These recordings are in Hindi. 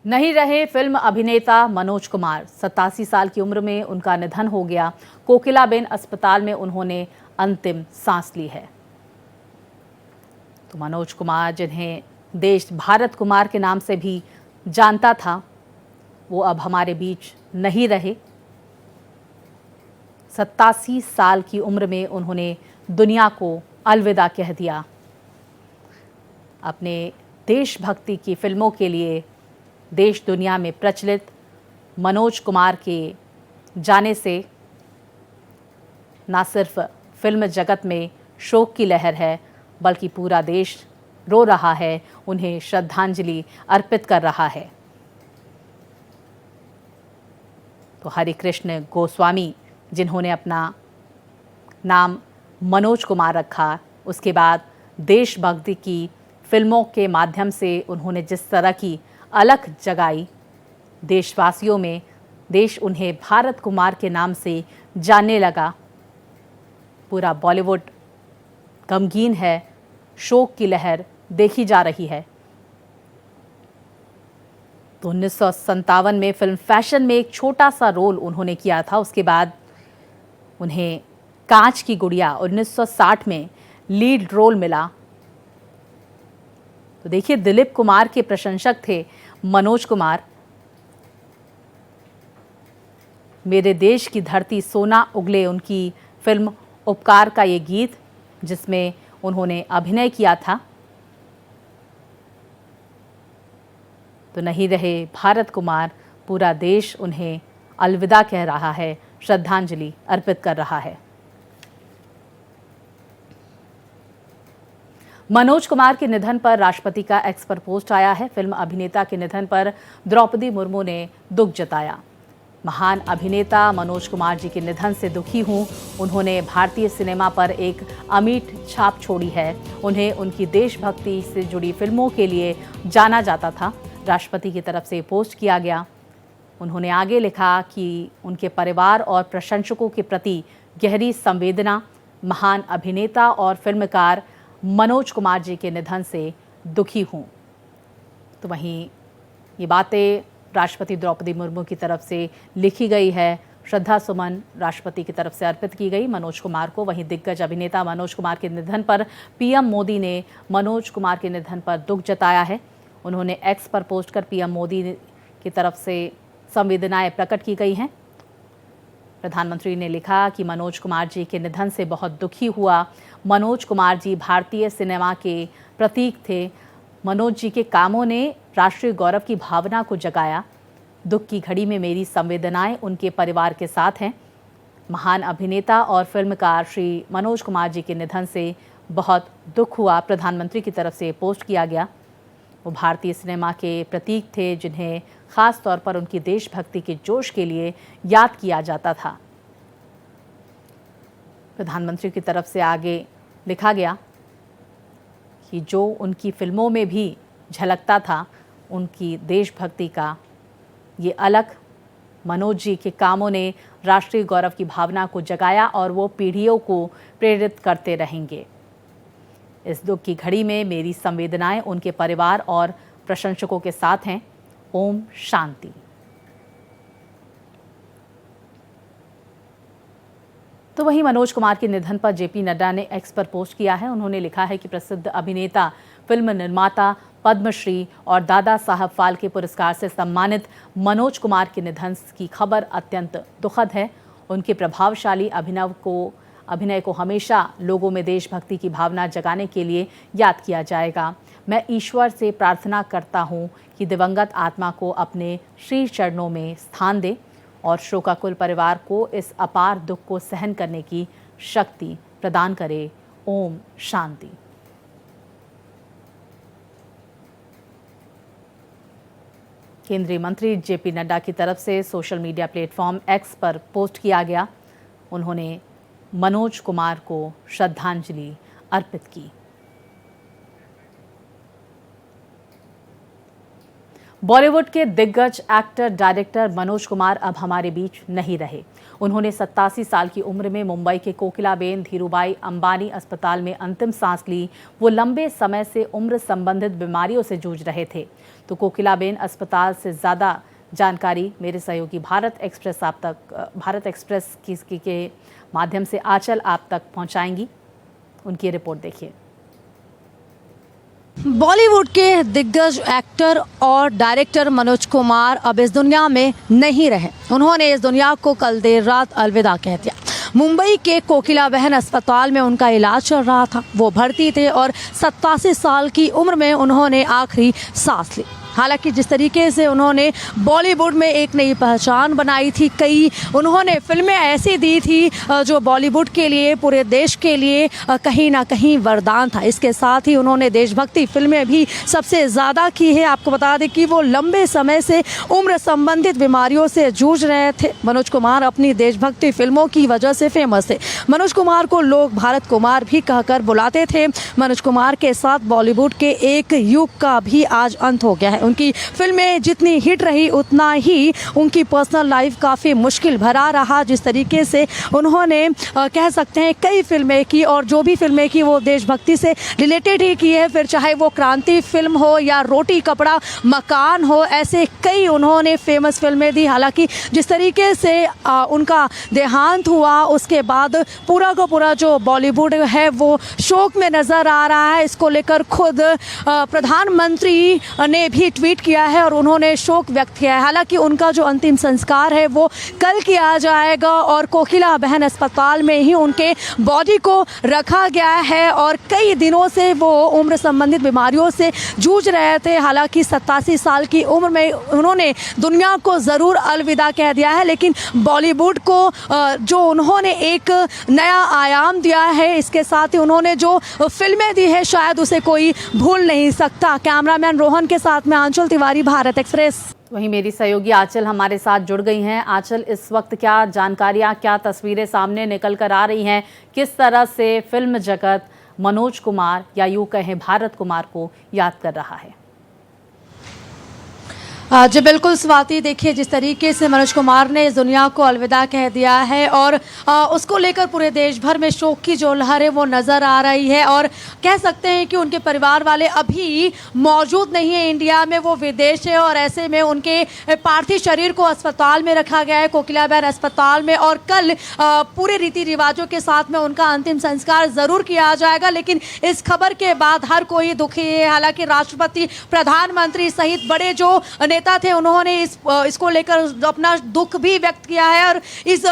नहीं रहे फिल्म अभिनेता मनोज कुमार। 87 साल की उम्र में उनका निधन हो गया। कोकिलाबेन अस्पताल में उन्होंने अंतिम सांस ली है। तो मनोज कुमार, जिन्हें देश भारत कुमार के नाम से भी जानता था, वो अब हमारे बीच नहीं रहे। 87 साल की उम्र में उन्होंने दुनिया को अलविदा कह दिया। अपने देशभक्ति की फिल्मों के लिए देश दुनिया में प्रचलित मनोज कुमार के जाने से न सिर्फ फिल्म जगत में शोक की लहर है, बल्कि पूरा देश रो रहा है, उन्हें श्रद्धांजलि अर्पित कर रहा है। तो हरिकृष्ण गोस्वामी, जिन्होंने अपना नाम मनोज कुमार रखा, उसके बाद देशभक्ति की फिल्मों के माध्यम से उन्होंने जिस तरह की अलख जगाई देशवासियों में, देश उन्हें भारत कुमार के नाम से जानने लगा। पूरा बॉलीवुड गमगीन है, शोक की लहर देखी जा रही है। तो 1957 में फिल्म फैशन में एक छोटा सा रोल उन्होंने किया था। उसके बाद उन्हें कांच की गुड़िया 1960 में लीड रोल मिला। तो देखिए, दिलीप कुमार के प्रशंसक थे मनोज कुमार। मेरे देश की धरती सोना उगले, उनकी फिल्म उपकार का ये गीत, जिसमें उन्होंने अभिनय किया था। तो नहीं रहे भारत कुमार, पूरा देश उन्हें अलविदा कह रहा है, श्रद्धांजलि अर्पित कर रहा है। मनोज कुमार के निधन पर राष्ट्रपति का एक्स पर पोस्ट आया है। फिल्म अभिनेता के निधन पर द्रौपदी मुर्मू ने दुख जताया। महान अभिनेता मनोज कुमार जी के निधन से दुखी हूं। उन्होंने भारतीय सिनेमा पर एक अमिट छाप छोड़ी है। उन्हें उनकी देशभक्ति से जुड़ी फिल्मों के लिए जाना जाता था। राष्ट्रपति की तरफ से पोस्ट किया गया। उन्होंने आगे लिखा कि उनके परिवार और प्रशंसकों के प्रति गहरी संवेदना। महान अभिनेता और फिल्मकार मनोज कुमार जी के निधन से दुखी हूं। तो वहीं ये बातें राष्ट्रपति द्रौपदी मुर्मू की तरफ से लिखी गई है। श्रद्धा सुमन राष्ट्रपति की तरफ से अर्पित की गई मनोज कुमार को। वहीं दिग्गज अभिनेता मनोज कुमार के निधन पर पीएम मोदी ने मनोज कुमार के निधन पर दुख जताया है। उन्होंने एक्स पर पोस्ट कर पीएम मोदी की तरफ से संवेदनाएं प्रकट की गई हैं। प्रधानमंत्री ने लिखा कि मनोज कुमार जी के निधन से बहुत दुखी हुआ। मनोज कुमार जी भारतीय सिनेमा के प्रतीक थे। मनोज जी के कामों ने राष्ट्रीय गौरव की भावना को जगाया। दुख की घड़ी में मेरी संवेदनाएं उनके परिवार के साथ हैं। महान अभिनेता और फिल्मकार श्री मनोज कुमार जी के निधन से बहुत दुख हुआ। प्रधानमंत्री की तरफ से पोस्ट किया गया। वो भारतीय सिनेमा के प्रतीक थे, जिन्हें खास तौर पर उनकी देशभक्ति के जोश के लिए याद किया जाता था। प्रधानमंत्री की तरफ से आगे लिखा गया कि जो उनकी फिल्मों में भी झलकता था, उनकी देशभक्ति का ये अलख, मनोज जी के कामों ने राष्ट्रीय गौरव की भावना को जगाया और वो पीढ़ियों को प्रेरित करते रहेंगे। इस दुख की घड़ी में मेरी संवेदनाएं उनके परिवार और प्रशंसकों के साथ हैं। ओम शांति। तो वहीं मनोज कुमार के निधन पर जेपी नड्डा ने एक्स पर पोस्ट किया है। उन्होंने लिखा है कि प्रसिद्ध अभिनेता, फिल्म निर्माता, पद्मश्री और दादा साहब फाल्के पुरस्कार से सम्मानित मनोज कुमार के निधन की खबर अत्यंत दुखद है। उनके प्रभावशाली अभिनय को हमेशा लोगों में देशभक्ति की भावना जगाने के लिए याद किया जाएगा। मैं ईश्वर से प्रार्थना करता हूं कि दिवंगत आत्मा को अपने श्री चरणों में स्थान दे और शोकाकुल परिवार को इस अपार दुख को सहन करने की शक्ति प्रदान करे। ओम शांति। केंद्रीय मंत्री जेपी नड्डा की तरफ से सोशल मीडिया प्लेटफॉर्म एक्स पर पोस्ट किया गया। उन्होंने मनोज कुमार को श्रद्धांजलि अर्पित की। बॉलीवुड के दिग्गज एक्टर डायरेक्टर मनोज कुमार अब हमारे बीच नहीं रहे। उन्होंने 87 साल की उम्र में मुंबई के कोकिलाबेन धीरूभाई अंबानी अस्पताल में अंतिम सांस ली। वो लंबे समय से उम्र संबंधित बीमारियों से जूझ रहे थे। तो कोकिलाबेन अस्पताल से ज़्यादा जानकारी मेरे सहयोगी भारत एक्सप्रेस के माध्यम से आंचल आप तक पहुंचाएंगी। उनकी रिपोर्ट देखिए। बॉलीवुड के दिग्गज एक्टर और डायरेक्टर मनोज कुमार अब इस दुनिया में नहीं रहे। उन्होंने इस दुनिया को कल देर रात अलविदा कह दिया। मुंबई के कोकिलाबेन अस्पताल में उनका इलाज चल रहा था। वो भर्ती थे और 87 साल की उम्र में उन्होंने आखिरी सांस ली। हालांकि जिस तरीके से उन्होंने बॉलीवुड में एक नई पहचान बनाई थी, कई उन्होंने फिल्में ऐसी दी थी जो बॉलीवुड के लिए, पूरे देश के लिए कहीं ना कहीं वरदान था। इसके साथ ही उन्होंने देशभक्ति फिल्में भी सबसे ज़्यादा की है। आपको बता दें कि वो लंबे समय से उम्र संबंधित बीमारियों से जूझ रहे थे। मनोज कुमार अपनी देशभक्ति फिल्मों की वजह से फेमस थे। मनोज कुमार को लोग भारत कुमार भी कहकर बुलाते थे। मनोज कुमार के साथ बॉलीवुड के एक युग का भी आज अंत हो गया है। उनकी फिल्में जितनी हिट रही उतना ही उनकी पर्सनल लाइफ काफ़ी मुश्किल भरा रहा। जिस तरीके से उन्होंने कह सकते हैं कई फिल्में की, और जो भी फिल्में की वो देशभक्ति से रिलेटेड ही की है। फिर चाहे वो क्रांति फिल्म हो या रोटी कपड़ा मकान हो, ऐसे कई उन्होंने फेमस फिल्में दी। हालांकि जिस तरीके से उनका देहांत हुआ उसके बाद पूरा का पूरा जो बॉलीवुड है वो शोक में नज़र आ रहा है। इसको लेकर खुद प्रधानमंत्री ने भी ट्वीट किया है और उन्होंने शोक व्यक्त किया है। हालांकि उनका जो अंतिम संस्कार है वो कल किया जाएगा और कोकिलाबेन अस्पताल में ही उनके बॉडी को रखा गया है। और कई दिनों से वो उम्र संबंधित बीमारियों से जूझ रहे थे। हालांकि 87 साल की उम्र में उन्होंने दुनिया को ज़रूर अलविदा कह दिया है, लेकिन बॉलीवुड को जो उन्होंने एक नया आयाम दिया है, इसके साथ ही उन्होंने जो फिल्में दी है शायद उसे कोई भूल नहीं सकता। कैमरामैन रोहन के साथ में आंचल तिवारी, भारत एक्सप्रेस। वहीं मेरी सहयोगी आंचल हमारे साथ जुड़ गई हैं। आंचल, इस वक्त क्या जानकारियां, क्या तस्वीरें सामने निकल कर आ रही हैं? किस तरह से फिल्म जगत मनोज कुमार या यूं कहें भारत कुमार को याद कर रहा है? जी बिल्कुल स्वाति, देखिए जिस तरीके से मनोज कुमार ने इस दुनिया को अलविदा कह दिया है और उसको लेकर पूरे देश भर में शोक की जो लहर है वो नज़र आ रही है। और कह सकते हैं कि उनके परिवार वाले अभी मौजूद नहीं है इंडिया में, वो विदेश है। और ऐसे में उनके पार्थिव शरीर को अस्पताल में रखा गया है, कोकिलाबेन अस्पताल में। और कल पूरे रीति रिवाजों के साथ में उनका अंतिम संस्कार ज़रूर किया जाएगा। लेकिन इस खबर के बाद हर कोई दुखी है। हालांकि राष्ट्रपति, प्रधानमंत्री सहित बड़े जो नेता थे उन्होंने इसको लेकर अपना दुख भी व्यक्त किया है। और इस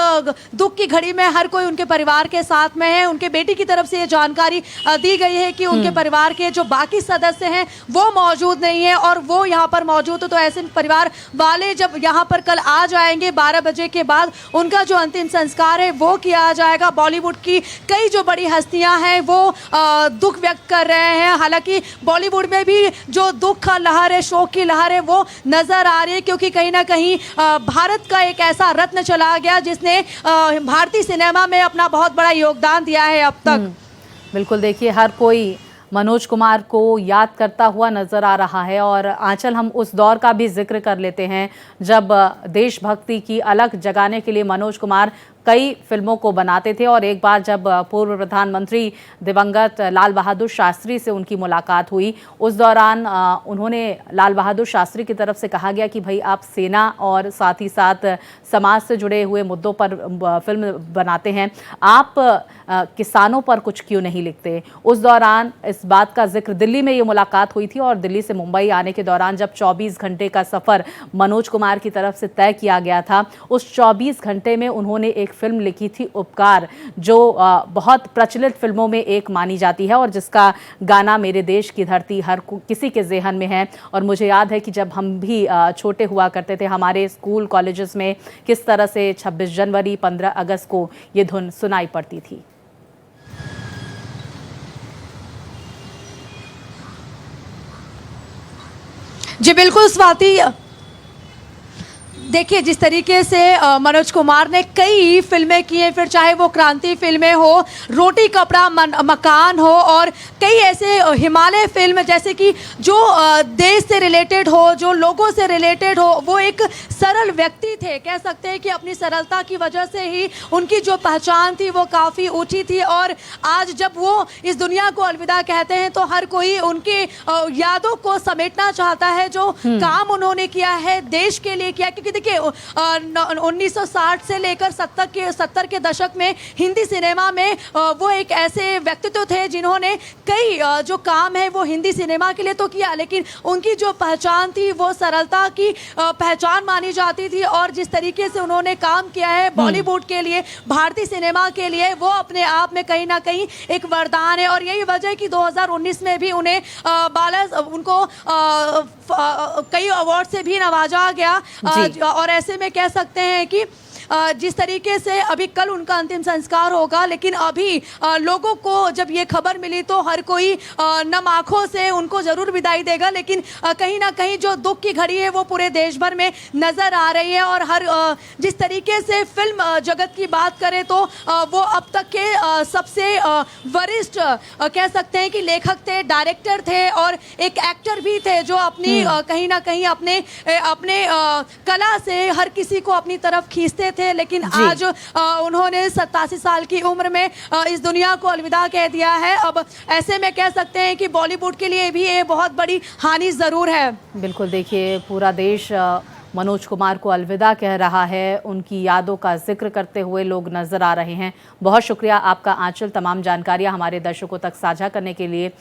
दुख की घड़ी में हर कोई उनके परिवार के साथ में है। उनके बेटी की तरफ से ये जानकारी दी गई है कि उनके परिवार के जो बाकी सदस्य हैं वो मौजूद नहीं है और वो यहाँ पर मौजूद हो। तो ऐसे परिवार वाले जब यहाँ पर कल आ जाएंगे 12 बजे के बाद उनका जो अंतिम संस्कार है वो किया जाएगा। बॉलीवुड की कई जो बड़ी हस्तियां हैं वो दुख व्यक्त कर रहे हैं। हालांकि बॉलीवुड में भी जो दुख का लहर है, शोक की लहर है वो नजर आ रही है, क्योंकि कहीं ना कहीं भारत का एक ऐसा रत्न चला गया जिसने भारतीय सिनेमा में अपना बहुत बड़ा योगदान दिया है अब तक। बिल्कुल, देखिए हर कोई मनोज कुमार को याद करता हुआ नजर आ रहा है। और आंचल, हम उस दौर का भी जिक्र कर लेते हैं जब देशभक्ति की अलग जगाने के लिए मनोज कुमार कई फिल्मों को बनाते थे। और एक बार जब पूर्व प्रधानमंत्री दिवंगत लाल बहादुर शास्त्री से उनकी मुलाकात हुई, उस दौरान उन्होंने लाल बहादुर शास्त्री की तरफ से कहा गया कि भाई आप सेना और साथ ही साथ समाज से जुड़े हुए मुद्दों पर फिल्म बनाते हैं, आप किसानों पर कुछ क्यों नहीं लिखते? उस दौरान इस बात का जिक्र, दिल्ली में ये मुलाकात हुई थी और दिल्ली से मुंबई आने के दौरान जब 24 घंटे का सफ़र मनोज कुमार की तरफ से तय किया गया था, उस 24 घंटे में उन्होंने एक फिल्म लिखी थी उपकार, जो बहुत प्रचलित फिल्मों में एक मानी जाती है और जिसका गाना मेरे देश की धरती हर किसी के ज़हन में है। और मुझे याद है कि जब हम भी छोटे हुआ करते थे, हमारे स्कूल कॉलेजेस में किस तरह से 26 जनवरी 15 अगस्त को ये धुन सुनाई पड़ती थी। जी बिल्कुल स्वाति, देखिए, जिस तरीके से मनोज कुमार ने कई फिल्में की हैं, फिर चाहे वो क्रांति फिल्में हो, रोटी कपड़ा मकान हो, और कई ऐसे हिमालय फिल्म जैसे कि जो देश से रिलेटेड हो, जो लोगों से रिलेटेड हो। वो एक सरल व्यक्ति थे, कह सकते हैं कि अपनी सरलता की वजह से ही उनकी जो पहचान थी वो काफ़ी ऊंची थी। और आज जब वो इस दुनिया को अलविदा कहते हैं तो हर कोई उनके यादों को समेटना चाहता है, जो काम उन्होंने किया है देश के लिए किया। क्योंकि देखिए 1960 से लेकर 70 के दशक में हिंदी सिनेमा में वो एक ऐसे व्यक्तित्व थे जिन्होंने कई जो काम है वो हिंदी सिनेमा के लिए तो किया, लेकिन उनकी जो पहचान थी वो सरलता की पहचान मानी जाती थी। और जिस तरीके से उन्होंने काम किया है बॉलीवुड के लिए, भारतीय सिनेमा के लिए, वो अपने आप में कहीं ना कहीं एक वरदान है। और यही वजह है कि 2019 में भी उन्हें उनको कई अवार्ड से भी नवाजा गया। और ऐसे में कह सकते हैं कि जिस तरीके से अभी कल उनका अंतिम संस्कार होगा, लेकिन अभी लोगों को जब ये खबर मिली तो हर कोई नम आंखों से उनको ज़रूर विदाई देगा। लेकिन कहीं ना कहीं जो दुख की घड़ी है वो पूरे देश भर में नज़र आ रही है। और हर जिस तरीके से फिल्म जगत की बात करें तो वो अब तक के सबसे वरिष्ठ कह सकते हैं कि लेखक थे, डायरेक्टर थे और एक एक्टर भी थे, जो अपनी कहीं ना कहीं अपने कला से हर किसी को अपनी तरफ खींचते थे। लेकिन आज उन्होंने 87 साल की उम्र में इस दुनिया को अलविदा कह दिया है। अब ऐसे में कह सकते हैं कि बॉलीवुड के लिए भी ये बहुत बड़ी हानि ज़रूर है। बिल्कुल, देखिए पूरा देश मनोज कुमार को अलविदा कह रहा है, उनकी यादों का जिक्र करते हुए लोग नजर आ रहे हैं। बहुत शुक्रिया आपका आंचल, तमाम जानकारियां हमारे दर्शकों तक साझा करने के लिए।